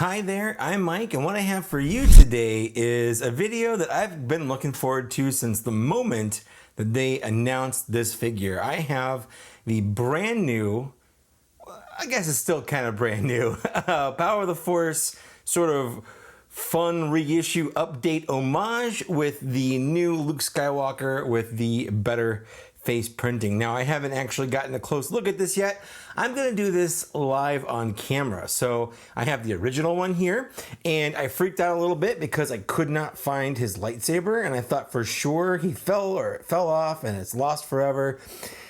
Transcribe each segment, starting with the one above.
Hi there, I'm Mike, and what I have for you today is a video that I've been looking forward to since the moment that they announced this figure. I have the brand new, I guess it's still kind of brand new, Power of the Force sort of fun reissue update homage with the new Luke Skywalker with the better face printing. Now, I haven't actually gotten a close look at this yet. I'm gonna do this live on camera. So I have the original one here, and I freaked out a little bit because I could not find his lightsaber, and I thought for sure he fell or it fell off and it's lost forever.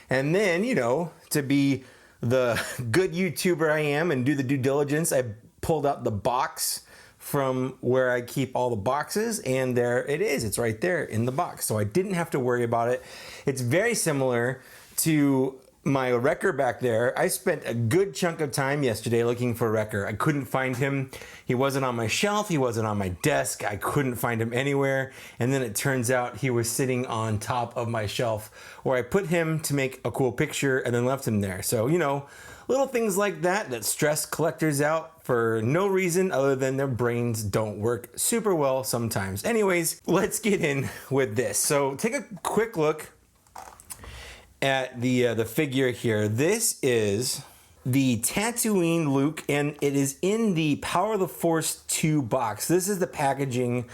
And then, you know, to be the good YouTuber I am and do the due diligence, I pulled out the box from where I keep all the boxes, and there it is. It's right there in the box. So I didn't have to worry about it. It's very similar to my Wrecker back there. I spent a good chunk of time yesterday looking for Wrecker. I couldn't find him. He wasn't on my shelf. He wasn't on my desk. I couldn't find him anywhere. And then it turns out he was sitting on top of my shelf where I put him to make a cool picture and then left him there. So, you know, little things like that that stress collectors out for no reason other than their brains don't work super well sometimes. Anyways, let's get in with this. So take a quick look at the figure here. This is the Tatooine Luke, and it is in the Power of the Force 2 box. This is the packaging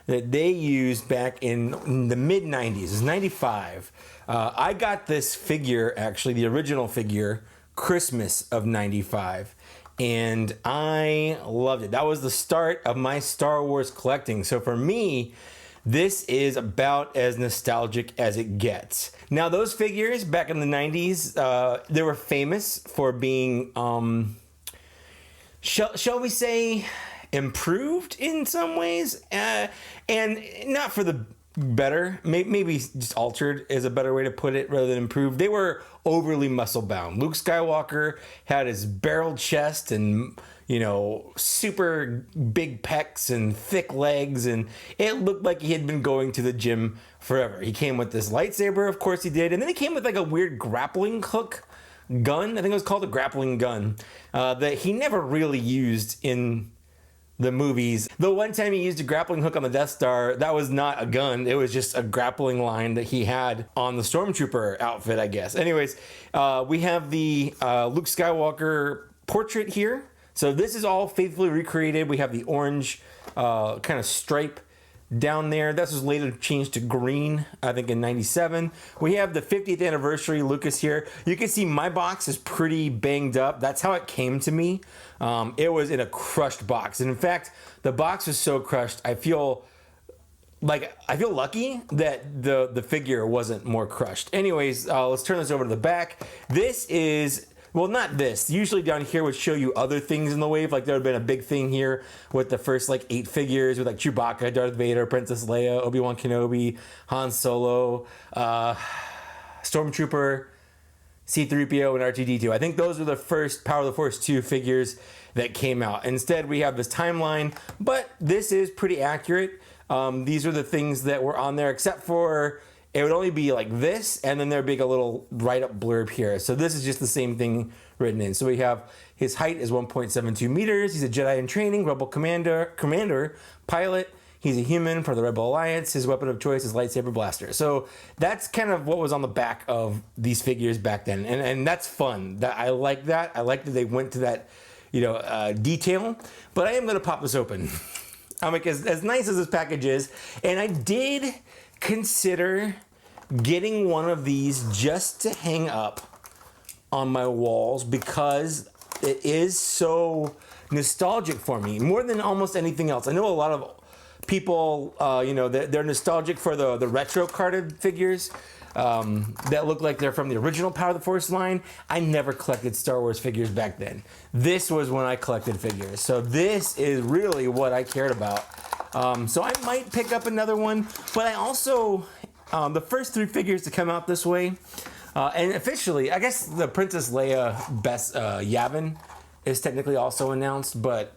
that they used back in the mid 90s. It's 95. I got this figure, actually the original figure, Christmas of 95, and I loved it. That was the start of my Star Wars collecting. So for me, this is about as nostalgic as it gets. Now, those figures back in the 90s, they were famous for being, shall we say, improved in some ways, and not for the better, maybe just altered is a better way to put it rather than improved. They were overly muscle bound. Luke Skywalker had his barrel chest and, you know, super big pecs and thick legs, and it looked like he had been going to the gym forever. He came with this lightsaber, of course he did, and then he came with like a weird grappling hook gun. I think it was called a grappling gun, that he never really used in the movies. The one time he used a grappling hook on the Death Star, that was not a gun. It was just a grappling line that he had on the Stormtrooper outfit, I guess. Anyways, we have the Luke Skywalker portrait here. So this is all faithfully recreated. We have the orange kind of stripe down there. This was later changed to green, I think in 97. We have the 50th anniversary Lucas here. You can see my box is pretty banged up. That's how it came to me. It was in a crushed box. And in fact, the box was so crushed, I feel lucky that the figure wasn't more crushed. Anyways, let's turn this over to the back. This is, well, not this. Usually down here would show you other things in the wave. Like there would have been a big thing here with the first like 8 figures with like Chewbacca, Darth Vader, Princess Leia, Obi-Wan Kenobi, Han Solo, Stormtrooper, C-3PO, and R2-D2. I think those were the first Power of the Force 2 figures that came out. Instead, we have this timeline, but this is pretty accurate. These are the things that were on there, except for it would only be like this, and then there'd be a little write-up blurb here. So this is just the same thing written in. So we have his height is 1.72 meters. He's a Jedi in training, Rebel commander, pilot. He's a human for the Rebel Alliance. His weapon of choice is lightsaber blaster. So that's kind of what was on the back of these figures back then, and that's fun. I like that. I like that they went to that, you know, detail. But I am going to pop this open. I'm like, as nice as this package is, and I did consider getting one of these just to hang up on my walls because it is so nostalgic for me, more than almost anything else. I know a lot of people, you know, they're nostalgic for the retro carded figures that look like they're from the original Power of the Force line. I never collected Star Wars figures back then. This was when I collected figures. So this is really what I cared about. So I might pick up another one, but I also, the first 3 figures to come out this way, and officially, I guess the Princess Leia Best Yavin is technically also announced, but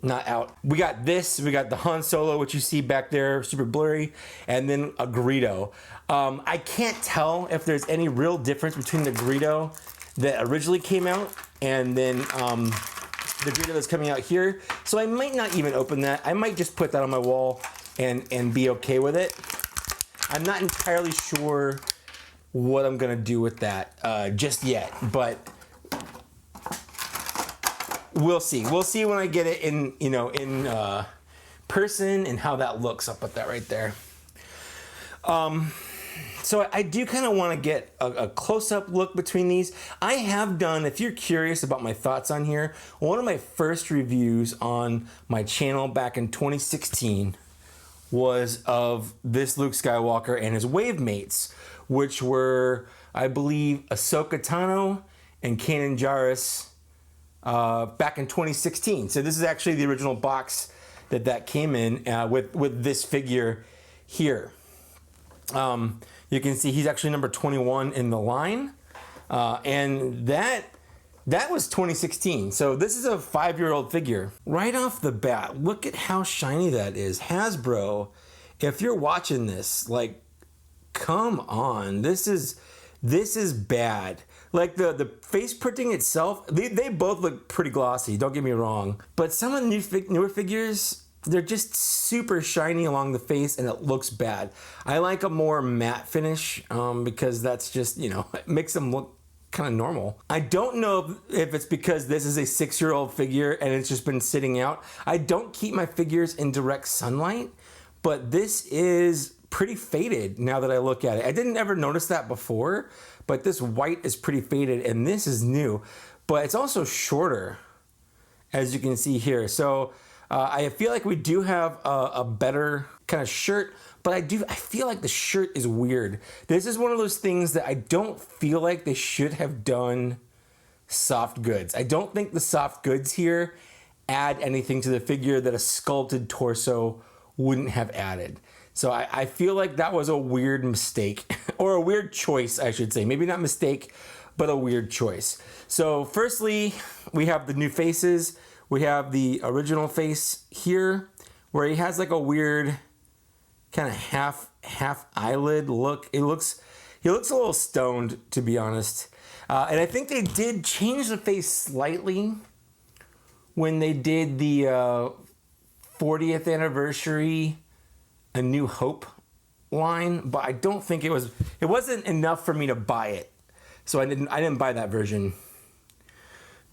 not out. We got this, we got the Han Solo, which you see back there, super blurry, and then a Greedo. I can't tell if there's any real difference between the Greedo that originally came out and then the Vista that's coming out here. So I might not even open that. I might just put that on my wall and be okay with it. I'm not entirely sure what I'm gonna do with that just yet, but we'll see. We'll see when I get it in, you know, in person and how that looks. I'll put that right there. So I do kind of want to get a close-up look between these. I have done, if you're curious about my thoughts on here, one of my first reviews on my channel back in 2016 was of this Luke Skywalker and his wave mates, which were, I believe, Ahsoka Tano and Kanan Jarrus back in 2016. So this is actually the original box that came in with this figure here. You can see he's actually number 21 in the line, and that was 2016. So this is a 5-year-old figure. Right off the bat, look at how shiny that is. Hasbro, if you're watching this, like, come on, this is bad. Like the face printing itself, they both look pretty glossy, don't get me wrong, but some of the newer figures, they're just super shiny along the face and it looks bad. I like a more matte finish because that's just, you know, it makes them look kind of normal. I don't know if it's because this is a 6-year-old figure and it's just been sitting out. I don't keep my figures in direct sunlight, but this is pretty faded now that I look at it. I didn't ever notice that before, but this white is pretty faded and this is new, but it's also shorter, as you can see here. So I feel like we do have a better kind of shirt, but I feel like the shirt is weird. This is one of those things that I don't feel like they should have done soft goods. I don't think the soft goods here add anything to the figure that a sculpted torso wouldn't have added. So I feel like that was a weird mistake, or a weird choice, I should say. Maybe not mistake, but a weird choice. So firstly, we have the new faces. We have the original face here, where he has like a weird kind of half eyelid look. He looks a little stoned, to be honest. And I think they did change the face slightly when they did the 40th anniversary A New Hope line, but I don't think it wasn't enough for me to buy it. So I didn't buy that version.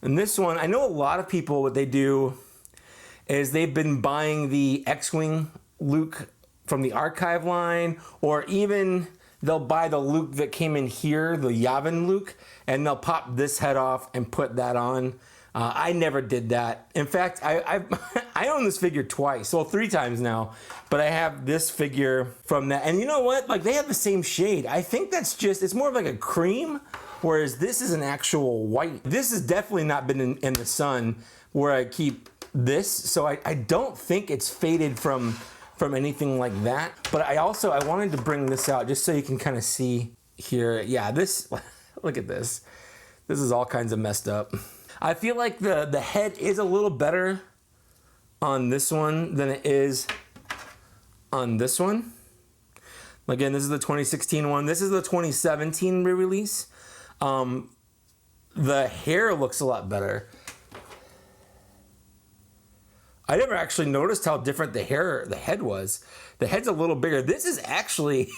And this one, I know a lot of people, what they do is they've been buying the X-Wing Luke from the archive line, or even they'll buy the Luke that came in here, the Yavin Luke, and they'll pop this head off and put that on. I never did that. In fact, I own this figure twice, well, 3 times now, but I have this figure from that. And you know what? Like, they have the same shade. I think that's just, it's more of like a cream, whereas this is an actual white. This has definitely not been in the sun where I keep this, so I don't think it's faded from anything like that. But I wanted to bring this out just so you can kind of see here. Yeah, this, look at this. This is all kinds of messed up. I feel like the head is a little better on this one than it is on this one. Again, this is the 2016 one. This is the 2017 re-release. The hair looks a lot better. I never actually noticed how different the head was. The head's a little bigger. This is actually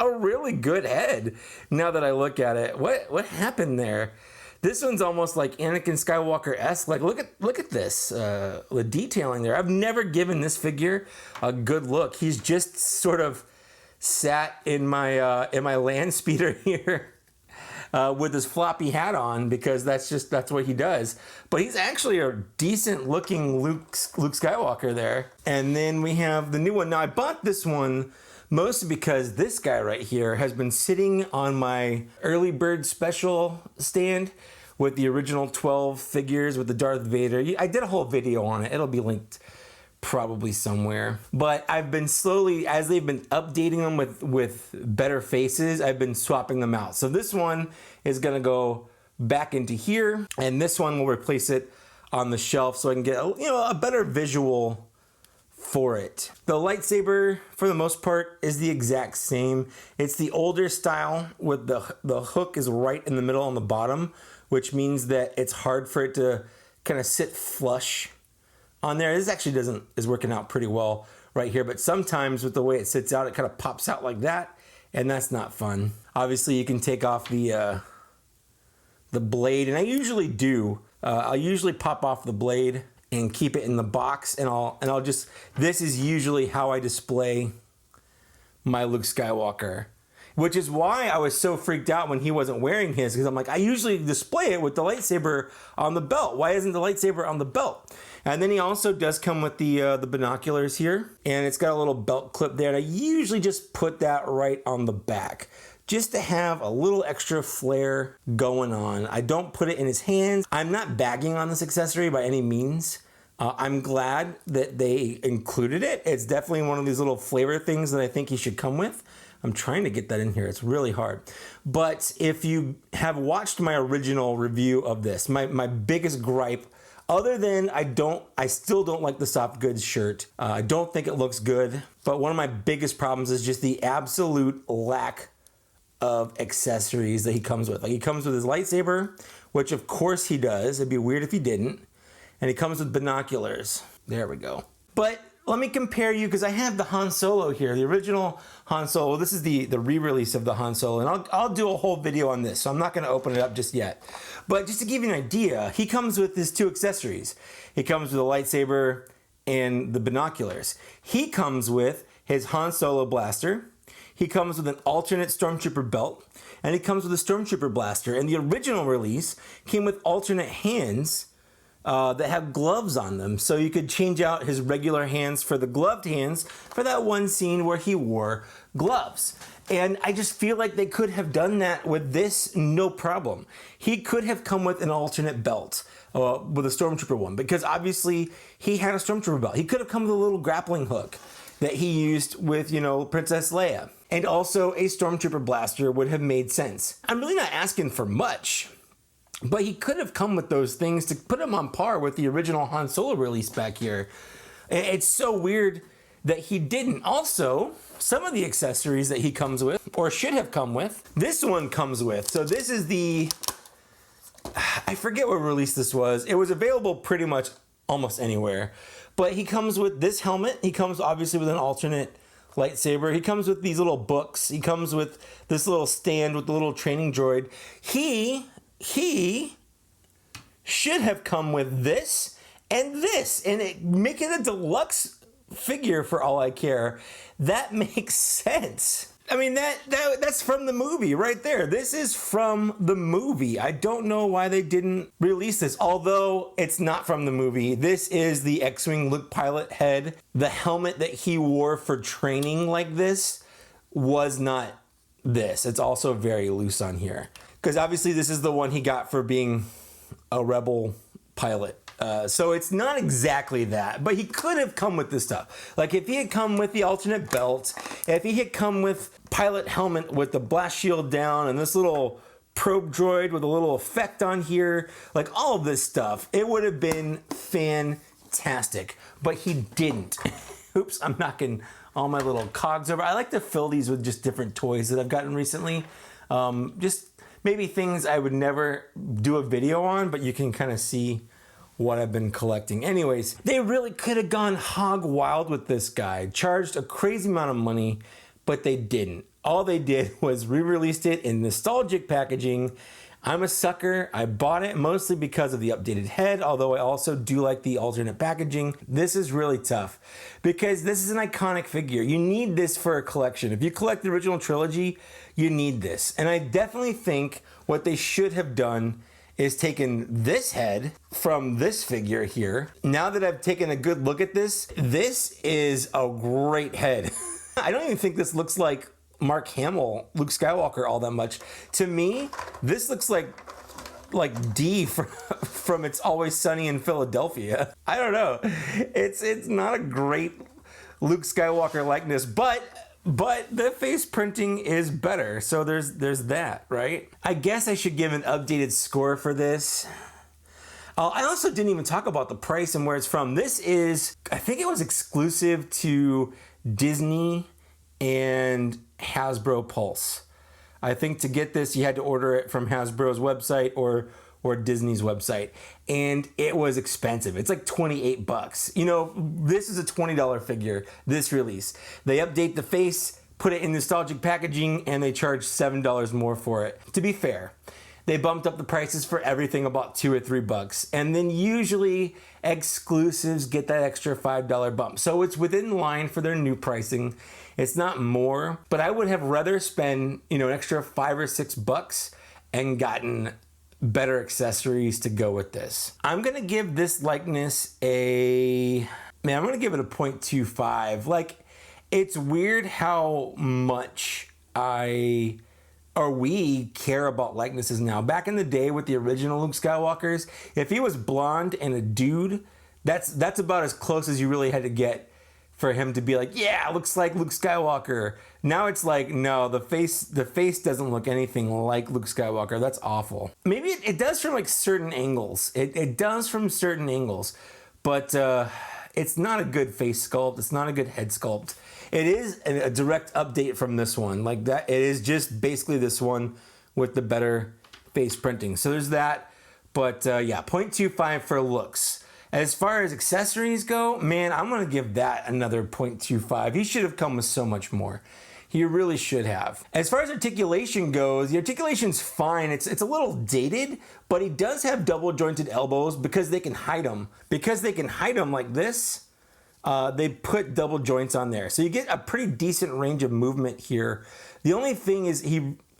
a really good head now that I look at it. What happened there? This one's almost like Anakin Skywalker-esque. Like, look at this, the detailing there. I've never given this figure a good look. He's just sort of sat in my land speeder here with his floppy hat on, because that's what he does. But he's actually a decent looking Luke Skywalker there. And then we have the new one. Now, I bought this one mostly because this guy right here has been sitting on my early bird special stand with the original 12 figures with the Darth Vader. I did a whole video on it. It'll be linked probably somewhere. But I've been slowly, as they've been updating them with better faces, I've been swapping them out. So this one is gonna go back into here, and this one will replace it on the shelf so I can get a better visual for it. The lightsaber, for the most part, is the exact same. It's the older style with the hook is right in the middle on the bottom, which means that it's hard for it to kind of sit flush on there. This actually is working out pretty well right here, but sometimes with the way it sits out, it kind of pops out like that, and that's not fun. Obviously, you can take off the blade, and I usually do. I'll usually pop off the blade and keep it in the box, and I'll just, this is usually how I display my Luke Skywalker, which is why I was so freaked out when he wasn't wearing his, because I'm like, I usually display it with the lightsaber on the belt. Why isn't the lightsaber on the belt? And then he also does come with the binoculars here, and it's got a little belt clip there, and I usually just put that right on the back, just to have a little extra flair going on. I don't put it in his hands. I'm not bagging on this accessory by any means. I'm glad that they included it. It's definitely one of these little flavor things that I think he should come with. I'm trying to get that in here. It's really hard. But if you have watched my original review of this, my biggest gripe, other than I still don't like the soft goods shirt. I don't think it looks good. But one of my biggest problems is just the absolute lack of accessories that he comes with. Like, he comes with his lightsaber, which of course he does. It'd be weird if he didn't. And he comes with binoculars. There we go. But let me compare you, because I have the Han Solo here, the original Han Solo. This is the re-release of the Han Solo, and I'll do a whole video on this, so I'm not going to open it up just yet. But just to give you an idea, he comes with his two accessories. He comes with a lightsaber and the binoculars. He comes with his Han Solo blaster. He comes with an alternate Stormtrooper belt, and he comes with a Stormtrooper blaster. And the original release came with alternate hands that have gloves on them, so you could change out his regular hands for the gloved hands for that one scene where he wore gloves. And I just feel like they could have done that with this, no problem. He could have come with an alternate belt with a Stormtrooper one, because obviously he had a Stormtrooper belt. He could have come with a little grappling hook that he used with, Princess Leia. And also a Stormtrooper blaster would have made sense. I'm really not asking for much, but he could have come with those things to put him on par with the original Han Solo release back here. It's so weird that he didn't. Also, some of the accessories that he comes with, or should have come with, this one comes with. So this is I forget what release this was. It was available pretty much almost anywhere. But he comes with this helmet. He comes obviously with an alternate lightsaber. He comes with these little books. He comes with this little stand with the little training droid. He should have come with this, and make it a deluxe figure for all I care. That makes sense. I mean, that's from the movie right there. This is from the movie. I don't know why they didn't release this, although it's not from the movie. This is the X-Wing Luke pilot head. The helmet that he wore for training like this was not this. It's also very loose on here, because obviously this is the one he got for being a rebel pilot. So it's not exactly that, but he could have come with this stuff. Like if he had come with the alternate belt, if he had come with pilot helmet with the blast shield down and this little probe droid with a little effect on here, like all of this stuff, it would have been fantastic, but he didn't. Oops, I'm knocking all my little cogs over. I like to fill these with just different toys that I've gotten recently. Just maybe things I would never do a video on, but you can kind of see what I've been collecting. Anyways, they really could have gone hog wild with this guy, charged a crazy amount of money, but they didn't. All they did was re-released it in nostalgic packaging. I'm a sucker. I bought it mostly because of the updated head, although I also do like the alternate packaging. This is really tough because this is an iconic figure. You need this for a collection. If you collect the original trilogy, you need this. And I definitely think what they should have done is taken this head from this figure here. Now that I've taken a good look at this, this is a great head. I don't even think this looks like Mark Hamill, Luke Skywalker, all that much. To me, this looks like D from It's Always Sunny in Philadelphia. I don't know. It's not a great Luke Skywalker likeness, but the face printing is better, so there's that, right? I guess I should give an updated score for this. I also didn't even talk about the price and where it's from. This is, I think it was exclusive to Disney and Hasbro Pulse. I think to get this, you had to order it from Hasbro's website or or Disney's website, and it was expensive. It's like 28 bucks. You know, this is a $20 figure, this release. They update the face, put it in nostalgic packaging, and they charge $7 more for it. To be fair, they bumped up the prices for everything about $2 or $3, and then usually exclusives get that extra $5 bump. So it's within line for their new pricing. It's not more, but I would have rather spend, you know, an extra $5 or $6 and gotten better accessories to go with this. I'm gonna give this likeness I'm gonna give it a 0.25. Like, it's weird how much we care about likenesses now. Back in the day with the original Luke Skywalkers, if he was blonde and a dude, that's about as close as you really had to get for him to be like, yeah, looks like Luke Skywalker. Now it's like, no, the face doesn't look anything like Luke Skywalker. That's awful. Maybe it does from like certain angles. It does from certain angles, but it's not a good face sculpt. It's not a good head sculpt. It is a direct update from this one. Like that, it is just basically this one with the better face printing. So there's that, but yeah, 0.25 for looks. As far as accessories go, man, I'm gonna give that another 0.25. He should have come with so much more. He really should have. As far as articulation goes, the articulation's fine. It's a little dated, but he does have double jointed elbows because they can hide them. Because they can hide them like this, they put double joints on there. So you get a pretty decent range of movement here. The only thing is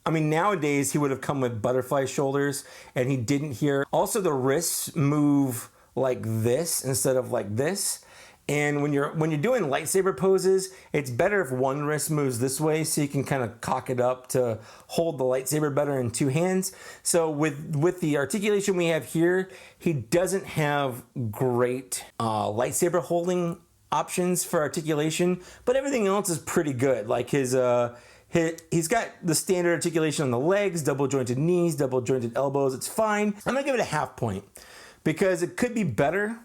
nowadays he would have come with butterfly shoulders, and he didn't here. Also, the wrists move like this instead of like this. And when you're doing lightsaber poses, it's better if one wrist moves this way so you can kind of cock it up to hold the lightsaber better in two hands. So with the articulation we have here, he doesn't have great lightsaber holding options for articulation, but everything else is pretty good. Like he's got the standard articulation on the legs, double jointed knees, double jointed elbows. It's fine. I'm gonna give it a half point because it could be better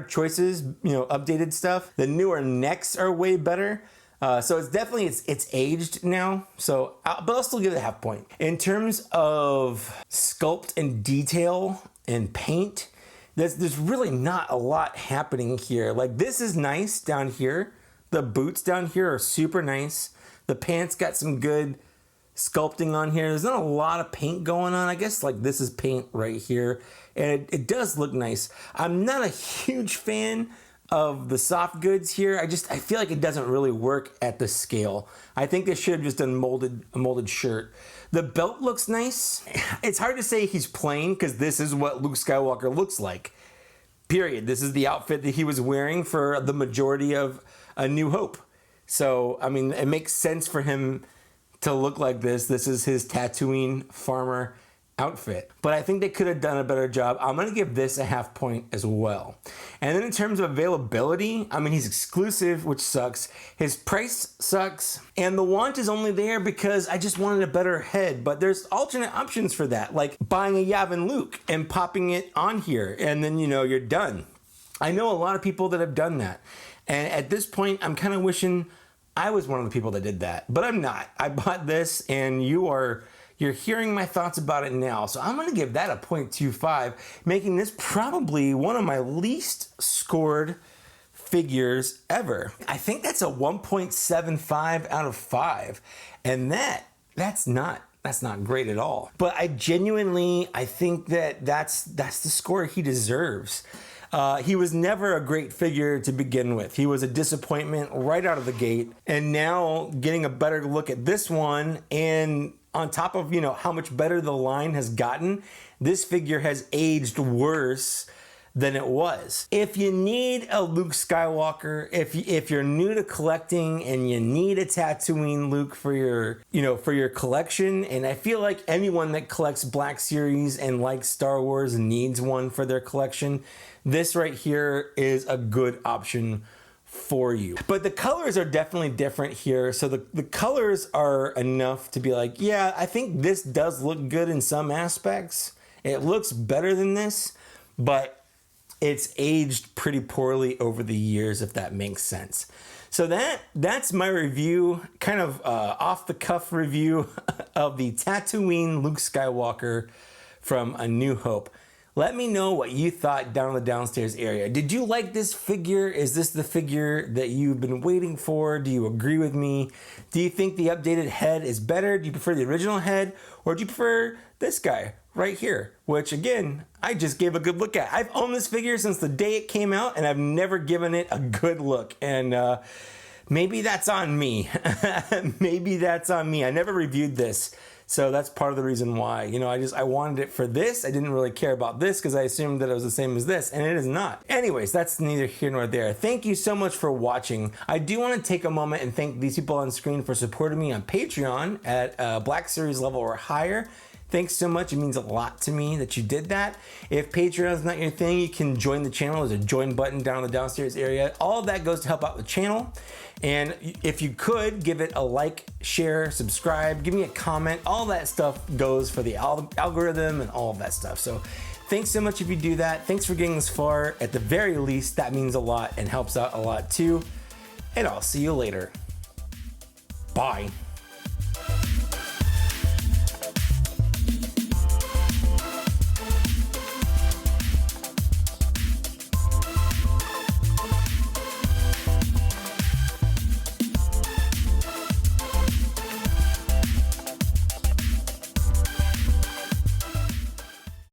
choices, you know, updated stuff. The newer necks are way better. So it's definitely, it's aged now. So, but I'll still give it a half point. In terms of sculpt and detail and paint, there's really not a lot happening here. Like, this is nice down here. The boots down here are super nice. The pants got some good sculpting on here. There's not a lot of paint going on. I guess like this is paint right here. And it does look nice. I'm not a huge fan of the soft goods here. I feel like it doesn't really work at the scale. I think they should have just done a molded shirt. The belt looks nice. It's hard to say he's plain because this is what Luke Skywalker looks like. Period. This is the outfit that he was wearing for the majority of A New Hope. So, I mean, it makes sense for him to look like this. This is his Tatooine farmer outfit. But I think they could have done a better job. I'm going to give this a half point as well. And then in terms of availability, I mean, he's exclusive, which sucks. His price sucks. And the want is only there because I just wanted a better head. But there's alternate options for that, like buying a Yavin Luke and popping it on here. And then, you know, you're done. I know a lot of people that have done that. And at this point, I'm kind of wishing I was one of the people that did that. But I'm not. I bought this, and you're hearing my thoughts about it now. So I'm going to give that a 0.25, making this probably one of my least scored figures ever. I think that's a 1.75 out of 5. And that's not great at all. But I think that's the score he deserves. He was never a great figure to begin with. He was a disappointment right out of the gate. And now getting a better look at this one, and on top of, you know, how much better the line has gotten, this figure has aged worse than it was. If you need a Luke Skywalker, if you're new to collecting and you need a Tatooine Luke for your collection, and I feel like anyone that collects Black Series and likes Star Wars needs one for their collection, this right here is a good option for you. But the colors are definitely different here. So the colors are enough to be like, yeah, I think this does look good in some aspects. It looks better than this, but it's aged pretty poorly over the years, if that makes sense. So that's my review, kind of off the cuff review of the Tatooine Luke Skywalker from A New Hope. Let me know what you thought down in the downstairs area. Did you like this figure? Is this the figure that you've been waiting for? Do you agree with me? Do you think the updated head is better? Do you prefer the original head? Or do you prefer this guy right here? Which again, I just gave a good look at. I've owned this figure since the day it came out and I've never given it a good look. And maybe that's on me. Maybe that's on me. I never reviewed this. So that's part of the reason why, you know, I wanted it for this. I didn't really care about this because I assumed that it was the same as this, and it is not. Anyways, that's neither here nor there. Thank you so much for watching. I do want to take a moment and thank these people on screen for supporting me on Patreon at Black Series level or higher. Thanks so much. It means a lot to me that you did that. If Patreon is not your thing, you can join the channel. There's a join button down in the downstairs area. All of that goes to help out the channel. And if you could give it a like, share, subscribe, give me a comment. All that stuff goes for the algorithm and all of that stuff. So thanks so much if you do that. Thanks for getting this far. At the very least, that means a lot and helps out a lot too. And I'll see you later. Bye.